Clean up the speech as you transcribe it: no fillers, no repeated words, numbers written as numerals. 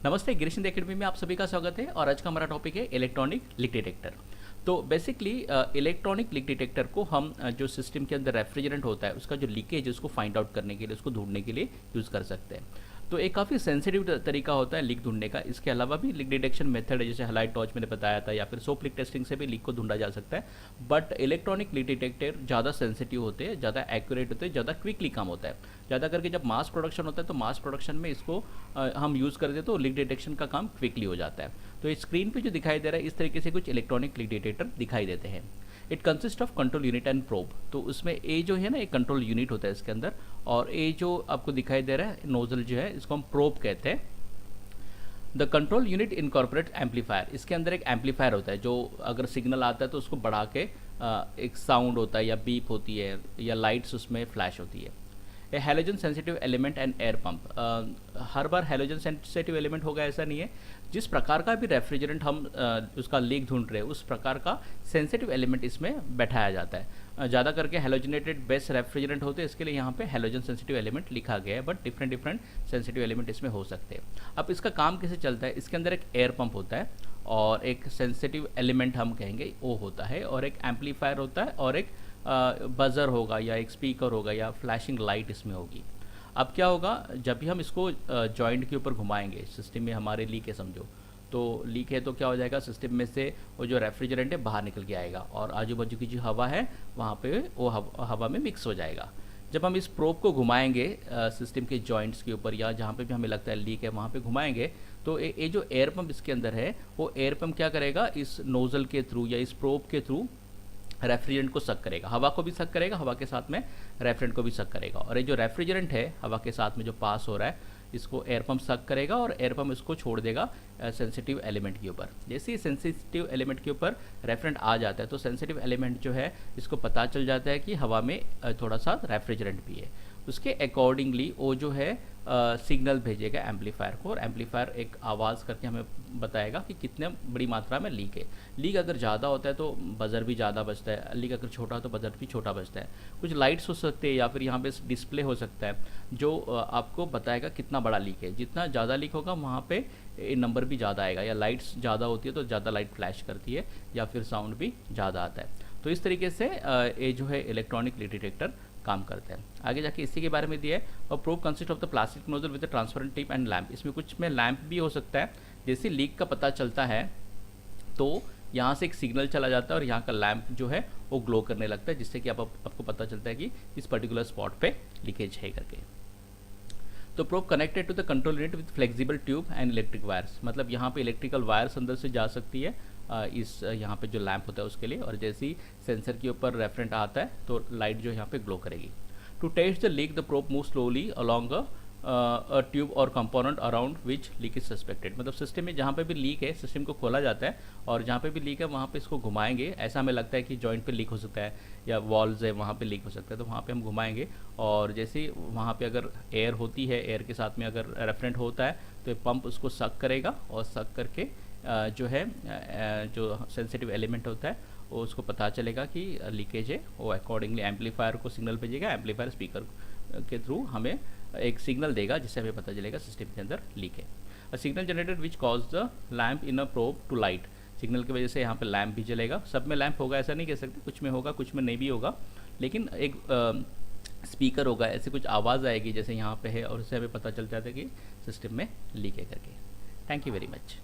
नमस्ते, गिरीश एकेडमी में आप सभी का स्वागत है और आज का हमारा टॉपिक है इलेक्ट्रॉनिक लीक डिटेक्टर। तो बेसिकली इलेक्ट्रॉनिक लीक डिटेक्टर को हम जो सिस्टम के अंदर रेफ्रिजरेंट होता है उसका जो लीकेज है उसको फाइंड आउट करने के लिए, उसको ढूंढने के लिए यूज़ कर सकते हैं। तो एक काफ़ी सेंसिटिव तरीका होता है लीक ढूंढने का। इसके अलावा भी लीक डिटेक्शन मेथड है, जैसे हाइलाइट टॉर्च मैंने बताया था, या फिर सोप लीक टेस्टिंग से भी लीक को ढूंढा जा सकता है। बट इलेक्ट्रॉनिक लीक डिटेक्टर ज़्यादा सेंसिटिव होते हैं, ज़्यादा एक्यूरेट होते हैं, ज़्यादा क्विकली काम होता है। ज़्यादा करके जब मास प्रोडक्शन होता है तो मास प्रोडक्शन में इसको हम यूज़ करते हैं तो लीक डिटेक्शन का काम क्विकली हो जाता है। तो इस स्क्रीन पे जो दिखाई दे रहा है इस तरीके से कुछ इलेक्ट्रॉनिक लीक डिटेक्टर दिखाई देते हैं। It consist of control unit and probe. तो उसमें ए जो है ना, एक कंट्रोल यूनिट होता है इसके अंदर, और ए जो आपको दिखाई दे रहा है नोजल जो है इसको हम प्रोब कहते हैं। The control unit incorporate amplifier. इसके अंदर एक एम्पलीफायर होता है जो अगर सिग्नल आता है तो उसको बढ़ा के एक साउंड होता है या बीप होती है या लाइट्स उसमें फ्लैश होती है। A halogen sensitive element and air pump. हर बार हैलोजन सेंसिटिव एलिमेंट होगा ऐसा नहीं है। जिस प्रकार का भी रेफ्रिजरेंट हम उसका लीक ढूंढ रहे हैं उस प्रकार का सेंसिटिव एलिमेंट इसमें बैठाया जाता है। ज़्यादा करके हैलोजनेटेड बेस्ट रेफ्रिजरेंट होते हैं, इसके लिए यहाँ पे हैलोजन सेंसिटिव एलिमेंट लिखा गया है, but different different sensitive element इसमें हो सकते हैं। अब इसका काम कैसे चलता है? इसके अंदर एक एयर पंप होता है और एक सेंसिटिव एलिमेंट हम कहेंगे वो होता है, और एक एम्पलीफायर होता है, और एक बज़र होगा या एक स्पीकर होगा या फ्लैशिंग लाइट इसमें होगी। अब क्या होगा, जब भी हम इसको जॉइंट के ऊपर घुमाएंगे, सिस्टम में हमारे लीक है समझो, तो लीक है तो क्या हो जाएगा, सिस्टम में से वो जो रेफ्रिजरेंट है बाहर निकल के आएगा और आजू बाजू की जो हवा है वहाँ पे वो हवा में मिक्स हो जाएगा। जब हम इस प्रोब को घुमाएंगे सिस्टम के जॉइंट्स के ऊपर या जहाँ पे भी हमें लगता है लीक है वहाँ पे घुमाएंगे, तो ये जो एयर पंप इसके अंदर है वो एयर पंप क्या करेगा, इस नोज़ल के थ्रू या इस प्रोब के थ्रू रेफ्रिजरेंट को सक करेगा, हवा को भी सक करेगा, हवा के साथ में रेफ्रिजरेंट को भी सक करेगा। और ये जो रेफ्रिजरेंट है हवा के साथ में जो पास हो रहा है इसको एयर पंप सक करेगा और एयर पंप इसको छोड़ देगा सेंसिटिव एलिमेंट के ऊपर। जैसे ही सेंसिटिव एलिमेंट के ऊपर रेफ्रिजरेंट आ जाता है तो सेंसिटिव एलिमेंट जो है इसको पता चल जाता है कि हवा में थोड़ा सा रेफ्रिजरेंट भी है। उसके अकॉर्डिंगली वो जो है सिग्नल भेजेगा एम्पलीफायर को, और एम्पलीफायर एक आवाज़ करके हमें बताएगा कि कितने बड़ी मात्रा में लीक है। लीक अगर ज़्यादा होता है तो बज़र भी ज़्यादा बजता है, लीक अगर छोटा हो तो बज़र भी छोटा बजता है। कुछ लाइट्स हो सकते हैं या फिर यहाँ पे डिस्प्ले हो सकता है जो आपको बताएगा कितना बड़ा लीक है। जितना ज़्यादा लीक होगा वहाँ पे नंबर भी ज़्यादा आएगा, या लाइट्स ज़्यादा होती है तो ज़्यादा लाइट फ्लैश करती है, या फिर साउंड भी ज़्यादा आता है। तो इस तरीके से ये जो है इलेक्ट्रॉनिक लीक डिटेक्टर काम करते हैं। आगे जाके इसी के बारे में दिया है, और probe consist of the plastic nozzle with transparent tip and lamp. इसमें कुछ में लैंप भी हो सकता है। जैसे लीक का पता चलता है तो यहाँ से एक सिग्नल चला जाता है और यहाँ का लैंप जो है वो ग्लो करने लगता है, जिससे कि आपको पता चलता है कि इस पर्टिकुलर स्पॉट पे लीकेज है करके। तो probe connected to the control unit with flexible tube and electric wires. मतलब यहाँ पे इलेक्ट्रिकल वायर्स अंदर से जा सकती है इस यहाँ पे जो लैंप होता है उसके लिए, और जैसे ही सेंसर के ऊपर रेफरेंट आता है तो लाइट जो यहाँ पे ग्लो करेगी। To test the leak the probe move slowly along a tube और component around which leak is suspected. मतलब सिस्टम में जहाँ पे भी लीक है सिस्टम को खोला जाता है, और जहाँ पे भी लीक है वहाँ पे इसको घुमाएंगे। ऐसा हमें लगता है कि जॉइंट पे लीक हो सकता है या वॉल्स है वहाँ पे लीक हो सकता है, तो वहाँ पे हम घुमाएंगे, और जैसे वहाँ पे अगर एयर होती है, एयर के साथ में अगर रेफरेंट होता है तो पंप उसको सक करेगा, और सक करके जो है जो सेंसिटिव एलिमेंट होता है वो उसको पता चलेगा कि लीकेज है, वो अकॉर्डिंगली एम्पलीफायर को सिग्नल भेजेगा। एम्पलीफायर स्पीकर के थ्रू हमें एक सिग्नल देगा जिससे हमें पता चलेगा सिस्टम के अंदर लीक है। A signal generated which cause the lamp in a probe to light. Signal की वजह से यहाँ पे लैम्प भी जलेगा। सब में लैम्प होगा ऐसा नहीं कह सकते, कुछ में होगा कुछ में नहीं भी होगा, लेकिन एक स्पीकर होगा, ऐसे कुछ आवाज़ आएगी जैसे यहाँ पे है, और उससे हमें पता चल जाता है कि सिस्टम में लीक है करके। Thank you very much.